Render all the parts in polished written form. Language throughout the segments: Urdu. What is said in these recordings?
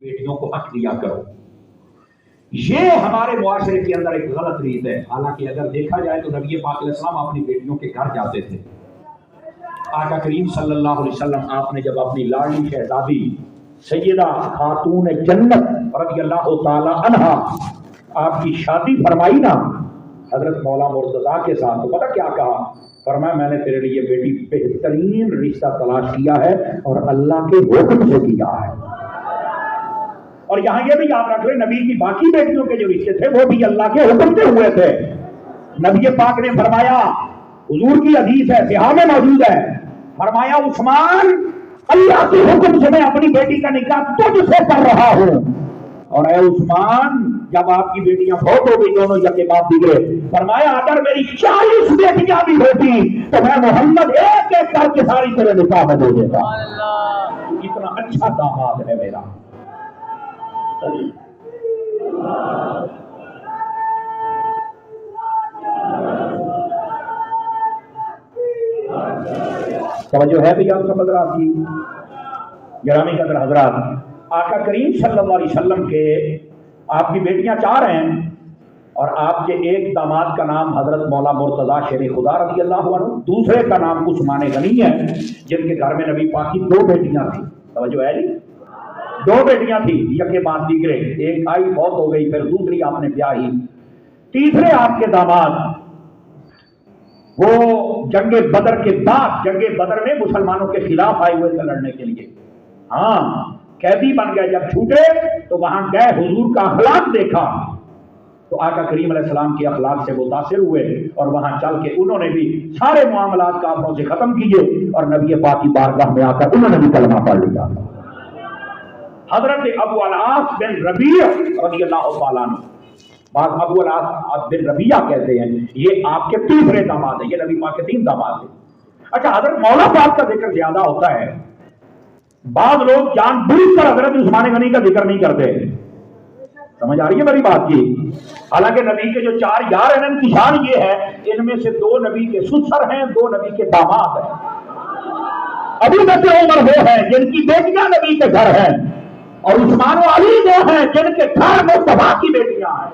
بیٹیوں کو حق دیا کرو. یہ ہمارے معاشرے کے اندر ایک غلط ریت ہے. حالانکہ اگر دیکھا جائے تو نبی پاک علیہ السلام اپنی بیٹیوں کے گھر جاتے تھے. آقا کریم صلی اللہ علیہ وسلم آپ نے جب اپنی لاڈلی شہزادی سیدہ خاتون جنت رضی اللہ تعالی عنہا آپ کی شادی فرمائی نا حضرت مولا مرتضیٰ کے ساتھ، تو پتہ کیا کہا؟ فرمایا میں نے تیرے لیے بیٹی بہترین رشتہ تلاش کیا ہے اور اللہ کے حکم سے کیا ہے. اور یہاں یہ بھی یاد رکھ لیں نبی کی باقی بیٹیوں کے جو رشتے تھے وہ بھی اللہ کے حکم سے ہوئے تھے. نبی پاک نے فرمایا، حضور کی حدیث ہے، صحیح میں موجود ہے، فرمایا عثمان اللہ کے حکم سے میں اپنی بیٹی کا نکاح تجھ سے کر رہا ہوں. اور اے عثمان جب آپ کی بیٹیاں فوت ہو گئی دونوں یکے بعد دیگرے، فرمایا اگر میری 40 بیٹیاں بھی ہوتی تو میں محمد ایک ایک کر کے ساری تیرے نکاح میں دے دیتا. اتنا اچھا داماد ہے میرا. توجہ ہے بھی آپ سب حضرات کی گرامی قدر حضرات. آقا کریم صلی اللہ علیہ وسلم کے آپ کی بیٹیاں 4 ہیں اور آپ کے ایک داماد کا نام حضرت مولا مرتضیٰ شیر خدا رضی اللہ عنہ، دوسرے کا نام عثمان غنی ہے جن کے گھر میں نبی پاک کی 2 بیٹیاں تھیں. توجہ ہے جی، 2 بیٹیاں تھیں یکے بعد دیگرے، ایک آئی فوت ہو گئی پھر دوسری آپ نے بیاہی. تیسرے آپ کے داماد وہ جنگ بدر کے بعد، جنگ بدر میں مسلمانوں کے خلاف آئے ہوئے تھے لڑنے کے لیے. ہاں قیدی بن گئے. جب چھوٹے تو وہاں گئے، حضور کا اخلاق دیکھا تو آقا کریم علیہ السلام کے اخلاق سے متاثر ہوئے اور وہاں چل کے انہوں نے بھی سارے معاملات کافروں سے ختم کیے اور نبی پاک کی بارگاہ میں آ کر انہوں نے بھی کلمہ پڑھ لیا. حضرت ابو العاص بن ربیع رضی اللہ تعالیٰ عنہ، بعض ابو العاص بن ربیعہ کہتے ہیں، یہ آپ کے تیسرے داماد ہیں. یہ نبی پاک کے 3 داماد ہیں. اچھا حضرت مولا پاک کا ذکر زیادہ ہوتا ہے، بعض لوگ جان بوجھ کر حضرت عثمان غنی کا ذکر نہیں کرتے. سمجھ آ رہی ہے میری بات کی؟ حالانکہ نبی کے جو 4 یار ہیں ان کی شان یہ ہے ان میں سے 2 نبی کے سسر ہیں، 2 نبی کے داماد ہیں. ابو بکر عمر وہ ہیں جن کی بیٹیاں نبی کے گھر ہیں اور عثمان و علی وہ ہیں جن کے گھر مصطفیٰ کی بیٹیاں ہیں.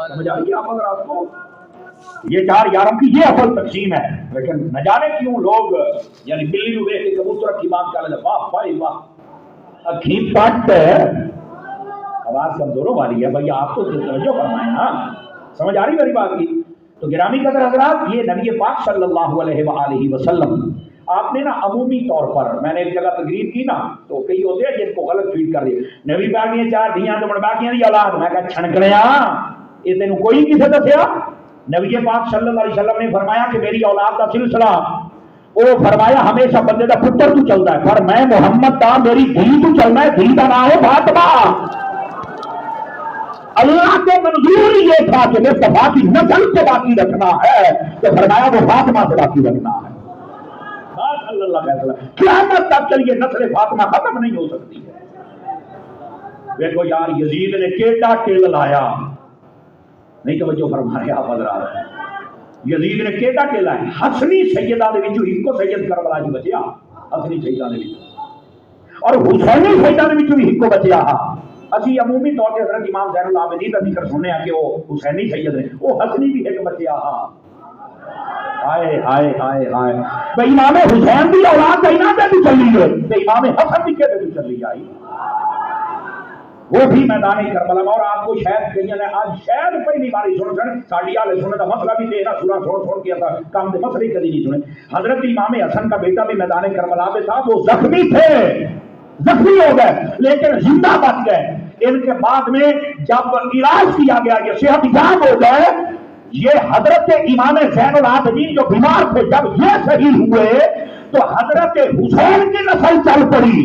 سمجھ آئیے آپ اگر آپ کو یہ 4 یاروں کی یہ اصل تقسیم ہے. لیکن نہ جانے کیوں لوگ یعنی بلی ہوئے کہ کبوتر کی بات کر لیتے، واہ بھائی واہ اکھی پٹ آواز کمزوروں والی ہے بھائی، آپ تو توجہ فرمائیں. ہاں سمجھ آ رہی میری بات کی؟ تو گرامی قدر حضرات یہ نبی پاک صلی اللہ علیہ وآلہ وسلم آپ نے نا عمومی طور پر، میں نے ایک جگہ تقریر کی نا تو کئی ہوتے ہیں جن کو غلط فیڈ کر دیا، نبی پاک نے 4 دھیاں تو باقیاں دی اولاد. میں کہا چھنکڑیاں یہ تینوں کوئی کسے دسیا؟ نبی پاک صلی اللہ علیہ وسلم نے فرمایا کہ میری اولاد کا سلسلہ وہ فرمایا ہمیشہ بندے کا پتر تو چلتا ہے، پر میں محمد دا میری دھی تو چلنا ہے، دھی کا نام ہے فاطمہ. اللہ کے منظور یہ تھا کہ مصطفیٰ کی نسل سے باقی رکھنا ہے تو فرمایا وہ فاطمہ سے باقی رکھنا ہے. قیامت تک چلیے نسل فاطمہ ختم نہیں ہو سکتی ہے. دیکھو یار یزید نے کیٹا ٹیل لایا، نہیں توجہ فرمایا آپ حضرات، یزید نے کیٹا ٹیل لایا. حسنی سیدہ دے وچوں ایک کو سید کربلا جو بچیا، حسنی سیدہ دے وچوں، اور حسینی سیدہ دے وچوں ایک کو بچیا. اسی عمومی طور پہ حضرت امام زین العابدین کا ذکر سننے ہیں کہ وہ حسینی سید نے، وہ حسنی بھی ایک بچیا. ہائے ہائے ہائے ہائے، بھئی امام حسین بھی اولاد دینا پہ بھی چلی گئے تو امام حسن بھی کہتے بھی چلی آئی، وہ بھی میدان کربلا میں. اور آپ کو شاید کہیں نے آج شاید پہلی باری سن ساڑی والے سننے کا مسئلہ بھی دینا سنا سن کیا تھا کام دے مسئلے کبھی نہیں سنے. حضرت امام حسن کا بیٹا بھی میدان کربلا میں تھا، وہ زخمی تھے، زخمی ہو گئے لیکن زندہ بچ گئے. ان کے بعد میں جب علاج کیا گیا یہ صحت یاب ہو گئے، یہ حضرت امام زین العابدین جو بیمار تھے جب یہ صحیح ہوئے تو حضرت حسین کی نسل چل پڑی،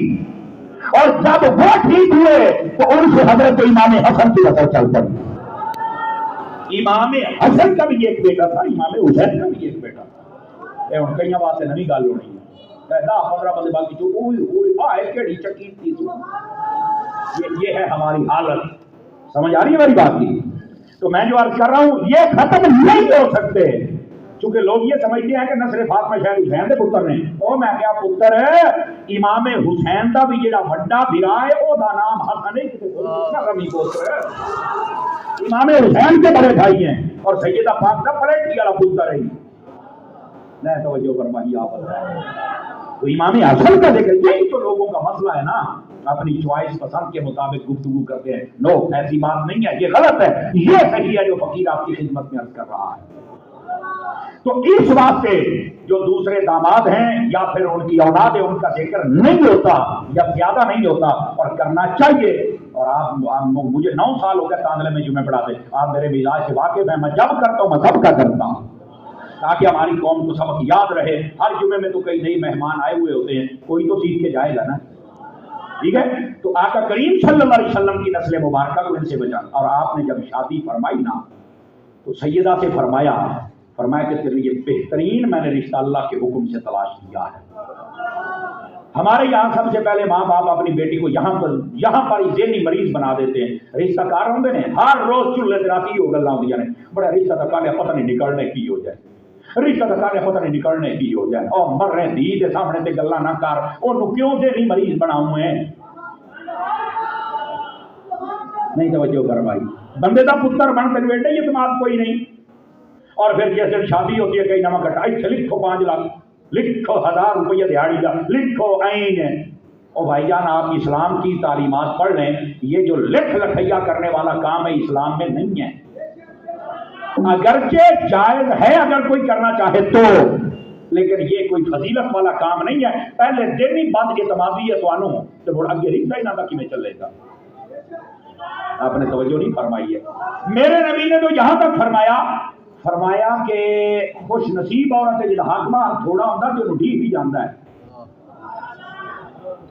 اور جب وہ ٹھیک ہوئے تو ان سے حضرت امام حسن کی نسل چل پڑی. امام حسن کا بھی ایک بیٹا تھا، امام حسین کا بھی ایک بیٹا تھا. ان کئی بات سے نئی گل ہونی ہے 10-15 بندے باقی جو اوئے آئے کیڑی چکی تھی. یہ ہے ہماری حالت. سمجھ آ رہی ہے میری بات کی؟ تو میں جو عرض کر رہا ہوں یہ ختم نہیں ہو سکتے. چونکہ لوگ یہ سمجھتے ہیں کہ نصر فاطمہ شاید حسین دے پتر نے، او میں کیا پتر ہے امام حسین دا بھی جڑا وڈا بھرا ہے او دا نام حسن ہے، کتے رمی پتر ہے، امام حسین کے بڑے بھائی ہیں اور سیدہ فاطمہ پلیٹی والا پتر ہے۔ نہیں توجہ فرمائیے آپ تو امام حسن کا ذکر، یہی تو لوگوں کا مسئلہ ہے نا، اپنی چوائس پسند کے مطابق گفتگو کرتے ہیں۔ نو، ایسی بات نہیں ہے، یہ غلط ہے، یہ صحیح ہے جو فقیر آپ کی خدمت میں عرض کر رہا ہے۔ تو اس واسطے جو دوسرے داماد ہیں یا پھر ان کی اولاد ہے ان کا ذکر نہیں ہوتا یا زیادہ نہیں ہوتا، اور کرنا چاہیے۔ اور آپ مجھے 9 سال ہو گئے تانلے میں جمعے پڑھاتے، آپ میرے مزاج سے واقف ہیں، میں جب کرتا ہوں میں سب کا کرتا ہوں تاکہ ہماری قوم کو سبق یاد رہے۔ ہر جمعے میں تو کئی نئی مہمان آئے ہوئے ہوتے ہیں، کوئی تو سیکھ کے جائے گا نا، ٹھیک ہے؟ تو آقا کریم صلی اللہ علیہ وسلم کی نسل مبارکہ کو ان سے بچا، اور آپ نے جب شادی فرمائی نا تو سیدہ سے فرمایا کہ تیرے لیے بہترین میں نے رشتہ اللہ کے حکم سے تلاش کیا ہے۔ ہمارے یہاں سب سے پہلے ماں باپ اپنی بیٹی کو یہاں پر ہی ذہنی مریض بنا دیتے ہیں۔ رشتہ کار ہوندے نے ہر روز چولہے تے راتی ہو گلاں ہوندیاں نے، بڑا رشتہ کار پتہ نہیں نکلنے کی ہو جائے، رشتہ کار پتہ نہیں نکلنے کی ہو جائے، اور مر رہے دھی دے سامنے تے گلاں نہ کر، اونوں کیوں ذہنی مریض بناؤں ہے؟ نہیں توجہ فرمائی، بندے دا پتر بن تے بیٹے یہ اعتماد کوئی نہیں۔ اور پھر جیسے شادی ہوتی ہے کئی نواں کٹائی سے لکھو 5 لاکھ، لکھو 1000 روپیہ دیہاڑی کا، لکھو عین ہے۔ او بھائی جان آپ اسلام کی تعلیمات پڑھ لیں، یہ جو لکھ لکھیا کرنے والا کام ہے اسلام میں نہیں ہے، اگرچہ جائز ہے اگر کوئی کرنا چاہے تو، لیکن یہ کوئی فضیلت والا کام نہیں ہے۔ پہلے دن ہی بند اعتمادی ہے توانوں تو بڑا اگے رشتہ ہی نہ تک میں چلے گا۔ آپ نے توجہ نہیں فرمائی ہے۔ میرے نبی نے تو یہاں تک فرمایا کہ خوش نصیب عورت ہے جہاں حق مہر تھوڑا ہوتا تو ڈھی بھی جانا ہے۔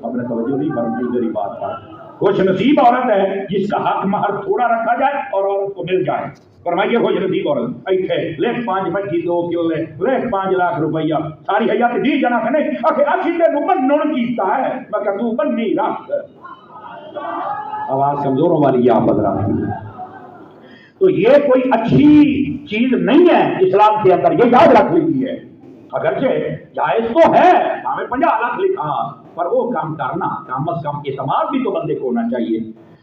آپ نے توجہ نہیں فرمائی میری بات پر۔ خوش نصیب عورت ہے جس کا حق مہر تھوڑا رکھا جائے اور عورت کو مل جائے۔ فرمائیے خوش نصیب عورت ایتھے لکھ 5 مچھی 2 کلے لکھ 5 لاکھ روپیہ ساری حیات دی جانا کہ نہیں آخر اسی تے منن کیتا ہے میں کہ تو بنی رکھ۔ آواز کمزوروں والی آپ حضرات، تو یہ کوئی اچھی چیز نہیں ہے اسلام کے اندر، یہ یاد رکھ لیجیے۔ اگرچہ جائز تو ہے، ہمیں 50 لاکھ لکھا، پر وہ کام کرنا کم از کم اعتماد بھی تو بندے کو ہونا چاہیے۔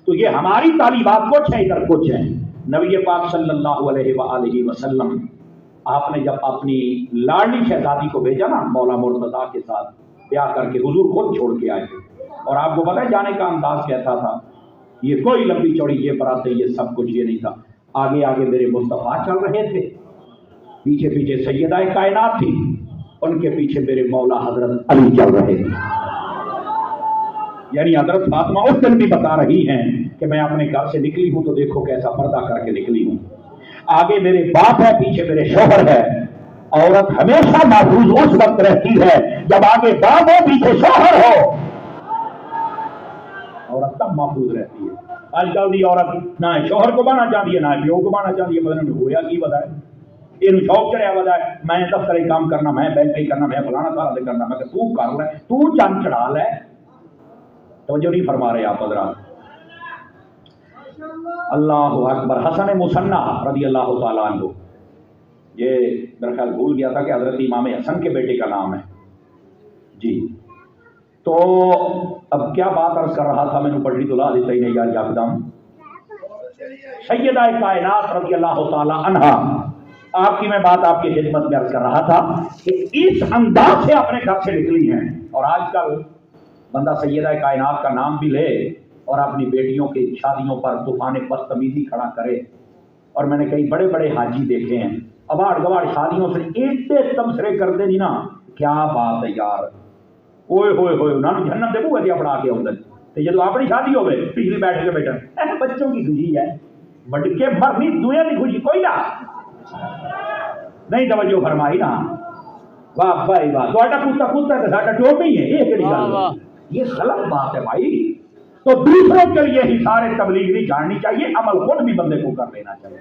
تو یہ ہماری تعلیمات کچھ ہیں، ادھر کچھ ہیں۔ نبی پاک صلی اللہ علیہ وآلہ وسلم آپ نے جب اپنی لاڈلی شہزادی کو بھیجا نا مولا مرتضیٰ کے ساتھ بیاہ کر کے، حضور خود چھوڑ کے آئے، اور آپ کو پتہ ہے جانے کا انداز کیسا تھا؟ یہ کوئی لمبی چوڑی یہ براتیں یہ سب کچھ یہ نہیں تھا۔ آگے آگے میرے مصطفیٰ چل رہے تھے، پیچھے پیچھے سیدہ کائنات تھی، ان کے پیچھے میرے مولا حضرت علی چل رہے تھے۔ یعنی حضرت فاطمہ اس دن بھی بتا رہی ہیں کہ میں اپنے گھر سے نکلی ہوں تو دیکھو کیسا پردہ کر کے نکلی ہوں، آگے میرے باپ ہے پیچھے میرے شوہر ہے۔ عورت ہمیشہ محفوظ اس وقت رہتی ہے جب آگے باپ ہو پیچھے شوہر ہو، عورت تب محفوظ رہتی ہے۔ آج کل دی عورت نہ شوہر کو بانا چاہتی ہے نہ پیو کو بانا چاہتی ہے، پتہ نہیں ہویا کی پتا ہے، یہ شوق چڑھیا ہوا ہے میں دفتر کام کرنا، میں بینک کرنا، میں فلانا سارا دے کرنا، میں کہ تو کر لے، تو چند چڑھا لے۔ توجہ نہیں فرما رہے آپ حضرات۔ اللہ اکبر۔ حسن مصنع رضی اللہ تعالیٰ عنہ، یہ میرا خیال بھول گیا تھا کہ حضرت امام حسن کے بیٹے کا نام ہے جی۔ تو اب کیا بات عرض کر رہا تھا، میں نے پڑھی تو لا دیتا ہی نہیں یار یکدم۔ سیدہ کائنات رضی اللہ تعالی عنہا، آپ کی میں بات آپ کی خدمت میں عرض کر رہا تھا کہ اس انداز سے اپنے گھر سے نکلی ہیں۔ اور آج کل بندہ سیدہ کائنات کا نام بھی لے اور اپنی بیٹیوں کی شادیوں پر طوفان بدتمیزی کھڑا کرے، اور میں نے کئی بڑے بڑے حاجی دیکھے ہیں اباڑ گواڑ شادیوں سے ایسے تبصرے کرتے نہیں نا، کیا بات ہے یار، ہوئے ہوئے ہوئے انہوں نے جہنم دے بوئے دیا بڑھا کے اندر، تو یہ تو اپنی شادی ہوئے پچھلی بیٹھ کے بیٹھا بچوں کی خوشی ہے، بڑھ کے مرنی دنیا کی خوشی کوئی نہ نہیں۔ توجہ فرمائی نا، واہ بھائی واہ، تھوڑا کتا کتا ہے ساڈا ٹوپ ہی ہے، یہ کہڑی گل ہے؟ یہ غلط بات ہے بھائی۔ تو دوسروں کے لیے ہی سارے تبلیغ نہیں جاننی چاہیے، عمل خود بھی بندے کو کر لینا چاہیے۔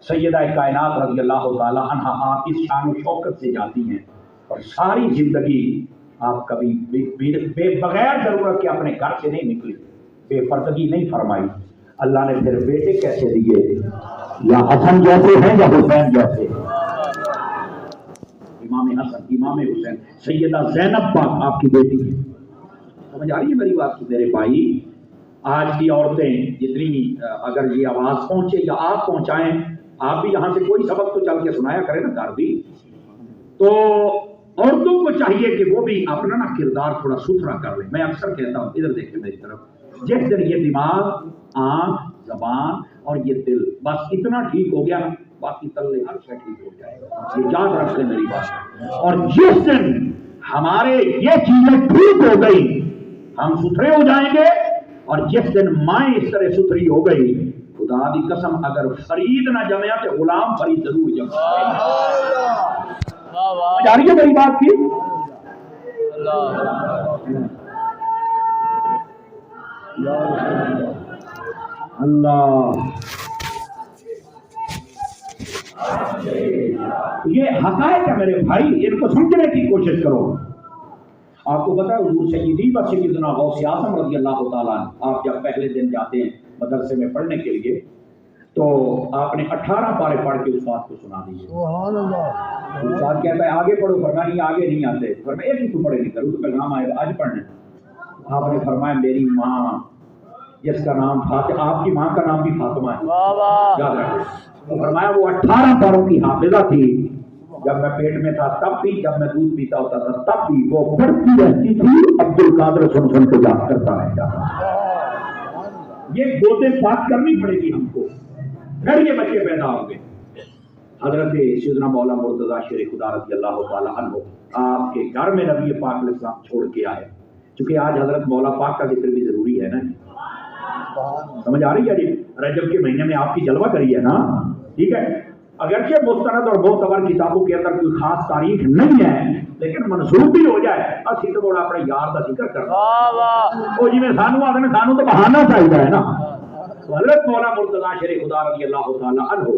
سیدہ کائنات رضی اللہ تعالی عنہا آپ اس شان و شوکت سے جاتی ہیں، اور ساری زندگی آپ کبھی بے بغیر ضرورت کے اپنے گھر سے نہیں نکلی، بے پردگی نہیں فرمائی۔ اللہ نے پھر بیٹے کیسے دیے، یا حسن جیسے ہیں یا حسین جیسے، امام حسن، امام حسین، سیدہ زینب پاک آپ کی بیٹی ہے. سمجھ آ رہی ہے میری بات؟ میرے بھائی آج کی عورتیں جتنی اگر یہ آواز پہنچے یا آپ پہنچائیں، آپ بھی یہاں سے کوئی سبق تو چل کے سنایا کریں نا گھر بھی. تو عورتوں کو چاہیے کہ وہ بھی اپنا نا کردار تھوڑا ستھرا کر لیں. میں اکثر کہتا ہوں ادھر دیکھیں میری طرف، جس دن یہ دماغ، آنکھ، زبان اور یہ دل بس اتنا ٹھیک ہو گیا نا، باقی تلے ہر شے ٹھیک ہو جائے گا. یہ یاد رکھ لیں میری بات. اور جس دن ہمارے یہ چیزیں ٹھیک ہو گئی ہم ستھرے ہو جائیں گے. اور جس دن مائیں اس طرح ستھری ہو گئی، خدا دی قسم اگر فرید نہ جمیا تو غلام فرید ضرور جمع. جا رہی ہے میری بات کی؟ اللہ یہ حقائق ہے میرے بھائی، ان کو سمجھنے کی کوشش کرو. آپ کو پتا ہے حضور سیدی و سیدنا غوث اعظم رضی اللہ تعالیٰ عنہ، آپ جب پہلے دن جاتے ہیں مدرسے میں پڑھنے کے لیے تو آپ نے 18 پارے پڑھ کے استاد کو سنا دیے. استاد کہتا ہے آگے پڑھو، فرمایا نہیں آگے نہیں آتے. فرمایا ایک ہی تو پڑھے نہیں کروں تو پیغام آئے گا آج پڑھنے. آپ نے فرمایا میری ماں جس کا نام فاطمہ، آپ کی ماں کا نام بھی فاطمہ ہے، یاد رکھو. تو فرمایا وہ 18 پاروں کی حافظہ تھی. جب میں پیٹ میں تھا تب بھی، جب میں دودھ پیتا ہوتا تھا تب بھی وہ پڑھتی رہتی تھی. عبد القادر سن سن کو یاد کرتا رہتا. یہ گودے پاک کرنی پڑے گی ہم کو، پھر یہ بچے پیدا ہوں گے. حضرت سیدنا مولا مرتضیٰ شیر خدا رضی اللہ تعالیٰ عنہ آپ کے گھر میں نبی پاک علیہ السلام چھوڑ کے آئے. چونکہ آج حضرت مولا پاک کا ذکر بھی ضروری ہے نا. سمجھ آ رہی ہے جی؟ رجب کے مہینے میں آپ کی جلوہ کری ہے نا، ٹھیک ہے. اگرچہ مستند اور معتبر کتابوں کے اندر کوئی خاص تاریخ نہیں ہے لیکن منسوخ بھی ہو جائے اسی تو بڑا اپنے یار کا ذکر کرنا. وہ جی میں سانو آدھے سانو تو بہانا چاہیے ہے نا. حضرت مولا مرتضیٰ شیر خدا رضی اللہ تعالیٰ عنہ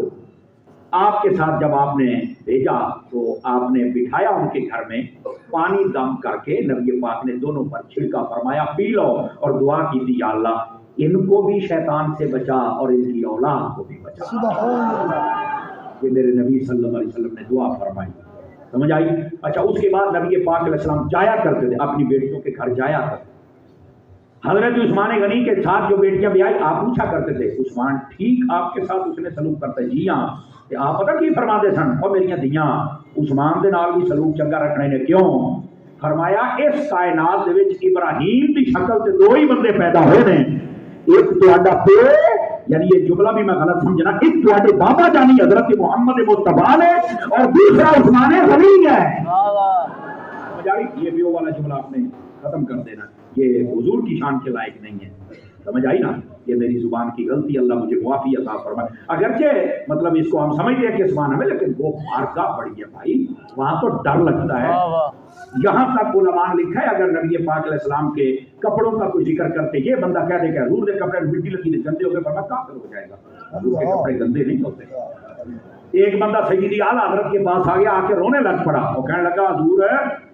آپ کے ساتھ جب آپ نے بھیجا تو آپ نے بٹھایا ان کے گھر میں، پانی دم کر کے نبی پاک نے دونوں پر چھڑکا، فرمایا پی لو، اور دعا کی تھی یا اللہ ان کو بھی شیطان سے بچا اور ان کی اولاد کو بھی بچا. یہ میرے نبی صلی اللہ علیہ وسلم نے دعا فرمائی. سمجھ آئی؟ اچھا اس کے بعد نبی پاک علیہ السلام جایا کرتے تھے اپنی بیٹیوں کے گھر جایا کرتے. حضرت عثمان غنی کے ساتھ جو بیٹیاں بھی آئی آپ پوچھا کرتے تھے عثمان ٹھیک آپ کے ساتھ اس نے سلوک کرتا ہے؟ جی ہاں. کہ آپ پتہ کی فرماتے سن اور میریاں دیاں عثمان دے نال بھی سلوک چنگا رکھنے نے. کیوں؟ فرمایا اس کائنات دے وچ ابراہیم دی شکل تے دو ہی بندے پیدا ہوئے نے، ایک تہاڈا پیو، یعنی یہ جملہ بھی میں غلط سمجھنا، ایک تہاڈے بابا جانی حضرت محمد مصطفیٰ نے اور دوسرا عثمان غنی ہے. یہ بیو والا جملہ آپ نے ختم کر دینا، یہ حضور کی شان کے لائق نہیں ہے. سمجھ آئی نا؟ یہ میری زبان کی غلطی، اللہ مجھے معافی عطا فرمائے. اگرچہ مطلب اس کو ہم سمجھتے ہیں کہ زبان ہمیں، لیکن وہ بارگاہ بڑی ہے بھائی، وہاں تو ڈر لگتا ہے. یہاں تک علماء نے لکھا ہے اگر نبی پاک علیہ السلام کے کپڑوں کا کوئی ذکر کرتے یہ بندہ کہہ دے کہ حضور کے کپڑے مٹی لگی تھی گندے ہو گئے، فرمایا کافر ہو جائے گا. حضور کے کپڑے گندے نہیں ہوتے. ایک بندہ سیدی اعلیٰ حضرت کے پاس آ گیا، آ کے رونے لگ پڑا اور کہنے لگا حضور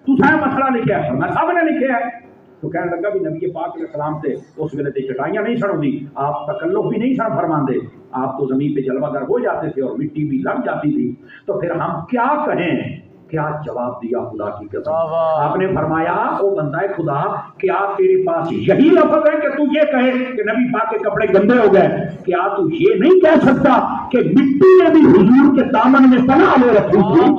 تو سارا مسئلہ لکھا ہے؟ فرمایا سب نے لکھا ہے. تو کہنے لگا بھی نبی پاک علیہ السلام سے اس ویلے تے چٹائیاں نہیں سڑ دی، آپ تکلف بھی نہیں سڑ فرماندے، آپ تو زمین پہ جلوہ گر ہو جاتے تھے اور مٹی بھی لگ جاتی تھی. تو پھر ہم کیا کہیں؟ کیا جواب دیا خدا کی قسم؟ آپ نے فرمایا او بندہ خدا کیا تیرے پاس یہی لفظ ہے کہ تو یہ کہے کہ نبی پاک کے کپڑے گندے ہو گئے؟ کیا تو یہ نہیں کہہ سکتا کہ مٹی نے بھی حضور کے دامن میں پناہ لے رکھی تھی؟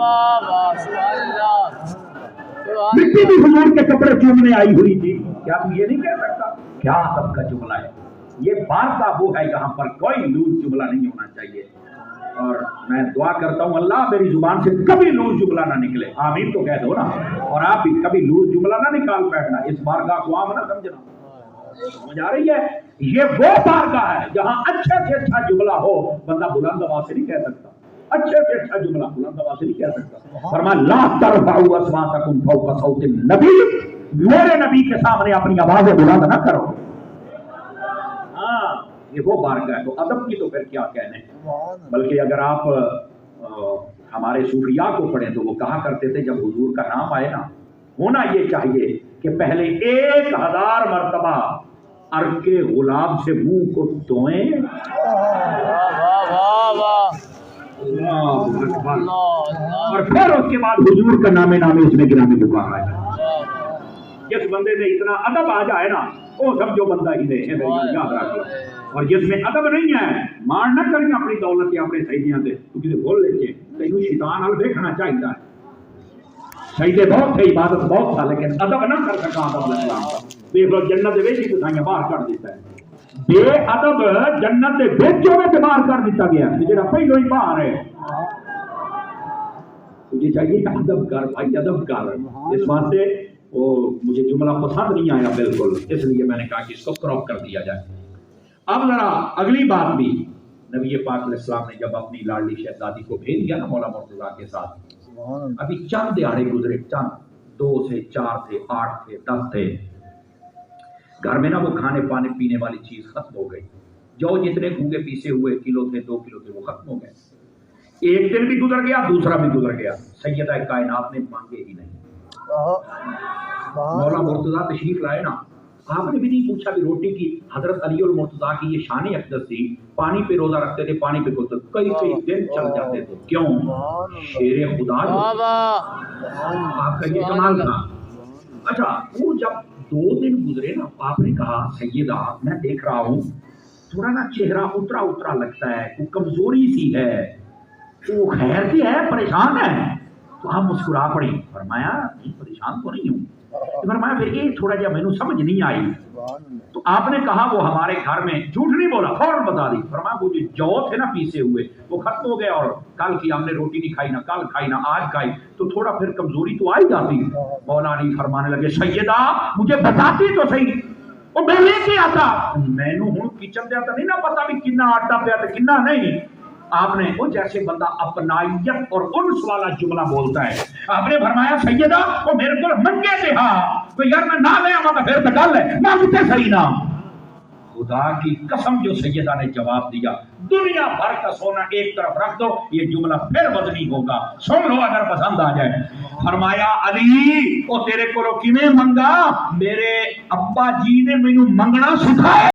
مٹی بھی حضور کے کپڑے چومنے آئی ہوئی تھی. کیا تو یہ نہیں کہہ سکتا؟ کیا سب کا جملہ ہے یہ، بات کا وہ ہے، یہاں پر کوئی لوز جملہ نہیں ہونا چاہیے. اور میں دعا کرتا ہوں اللہ میری زبان سے کبھی لوز جملہ نہ نکلے. آمین تو کہہ دو نا. اور آپ بھی کبھی لوز جملہ نہ نکال بیٹھنا، اس بارگاہ کو عام نہ سمجھنا. سمجھ آ رہی ہے؟ یہ وہ بارگاہ ہے جہاں اچھے سے اچھا جملہ ہو بندہ بلند آواز سے نہیں کہہ سکتا. اچھے سے اچھا جملہ بلند آواز سے نہیں کہہ سکتا. فرمایا لا ترفعوا اصواتکم فوق صوت النبی، میرے نبی کے سامنے اپنی آوازیں بلند نہ کرو. یہ وہ بارگاہ ہے. تو ادب کی تو پھر کیا کہنے. بلکہ اگر آپ ہمارے صوفیاء کو پڑھیں تو وہ کہا کرتے تھے جب حضور کا نام آئے نا ہونا یہ چاہیے کہ پہلے 1000 مرتبہ عرق غلام سے منہ کو دھوئیں. اور پھر اس کے بعد حضور کا نام اس میں گرامی پکارا ہے. جس بندے میں اتنا ادب آ جائے نا وہ سمجھو بندہ ہی نہیں ہے. یاد رکھو. اور جس میں ادب نہیں ہے مان نہ کریں اپنی دولت یا اپنے سیدیاں سے کیونکہ بول لیتے تینوں شیطان حال دیکھنا چاہیے. سجدے بہت تھے عبادت بہت تھا لیکن ادب نہ کر سکا ادب الاسلام کا. دیکھ لو جنت دے وچ ہی باہر کر دیتا ہے. بے ادب جنت دے وچوں میں باہر کر دیتا گیا جڑا پہلو ہی باہر ہے. مجھے چاہیے ادب کر بھائی ادب کر. اس واسطے وہ مجھے جملہ پسند نہیں آیا بالکل اس لیے میں نے کہا کہ اس کو کراپ کر دیا جائے. اب ذرا اگلی بات بھی نبی پاک علیہ السلام نے جب اپنی لاڈلی شہزادی کو بھیج دیا نا مولا مرتضیٰ کے ساتھ ابھی چند دیہڑے گزرے چند 2 سے 4 تھے 8 تھے 10 تھے. گھر میں نا وہ کھانے پانے پینے والی چیز ختم ہو گئی. جو جتنے کھونگے پیسے ہوئے کلو تھے 2 کلو تھے وہ ختم ہو گئے. ایک دن بھی گزر گیا دوسرا بھی گزر گیا. سیدہ کائنات نے مانگے ہی نہیں. مولا مرتضیٰ تشریف لائے نا آپ نے بھی نہیں پوچھا کہ روٹی کی حضرت علی المرتضیٰ کی یہ شان اقدس تھی. پانی پہ روزہ رکھتے تھے پانی پہ کھولتے کئی دن چل جاتے تھے. کیوں؟ شیر خدا جو آپ کا یہ کمال تھا. اچھا وہ جب 2 دن گزرے نا آپ نے کہا سیدہ میں دیکھ رہا ہوں تھوڑا نا چہرہ اترا اترا لگتا ہے کوئی کمزوری سی ہے وہ خیر کی ہے پریشان ہے. تو آپ مسکرا پڑی. فرمایا پریشان تو نہیں ہوں. فرمایا پھر یہ تھوڑا جا میں سمجھ نہیں آئی. تو آپ نے کہا وہ ہمارے گھر میں جھوٹ نہیں بولا فوراً بتا دی. فرمایا وہ جو جو تھے نا پیسے ہوئے وہ ختم ہو گئے اور کل کی ہم نے روٹی نہیں کھائی نہ کل کھائی نہ آج کھائی تو تھوڑا پھر کمزوری تو آئی جاتی. مولا علی فرمانے لگے سیدہ مجھے بتاتی تو صحیح وہ میں لے کے آتا. میں نے ہوں کچن دیا نہیں نہ پتا بھی کنا آٹا پیا تھا کنا نہیں. آپ نے وہ جیسے بندہ اپنائیت اور انس والا جملہ بولتا ہے آپ نے فرمایا سیدہ وہ میرے کو منگے سے ہاں تو یار میں نہ لے آما پھر تو گل ہے مانگتے صحیح نہ. خدا کی قسم جو سیدہ نے جواب دیا دنیا بھر کا سونا ایک طرف رکھ دو یہ جملہ پھر وزنی ہوگا سن لو اگر پسند آ جائے. فرمایا علی وہ تیرے کو کیویں منگا میرے ابا جی نے مینوں منگنا سکھایا.